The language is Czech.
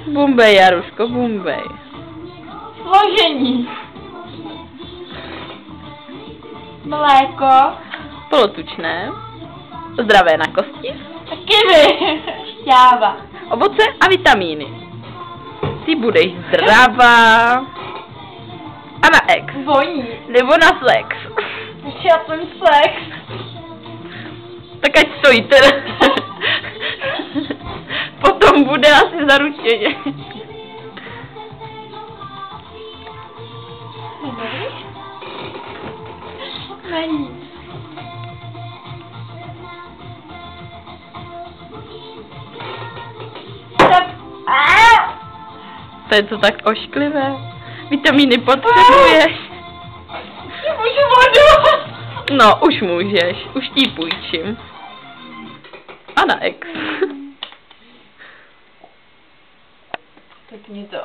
Bumbej, Jaruško, bumbej. Složení. Mléko. Polotučné. Zdravé na kosti. Kiwi. Šťáva. Ovoce a vitamíny. Ty budeš zdravá. A na ex. Voní. Nebo na sex. Já jsem sex. Tak ať stojí teda. Potom bude asi zaručeně. Není. To je to tak ošklivé. Vitamíny potřebuješ. Můžu vodu. No, už můžeš. Už ti půjčím. A na ex. Tak mě to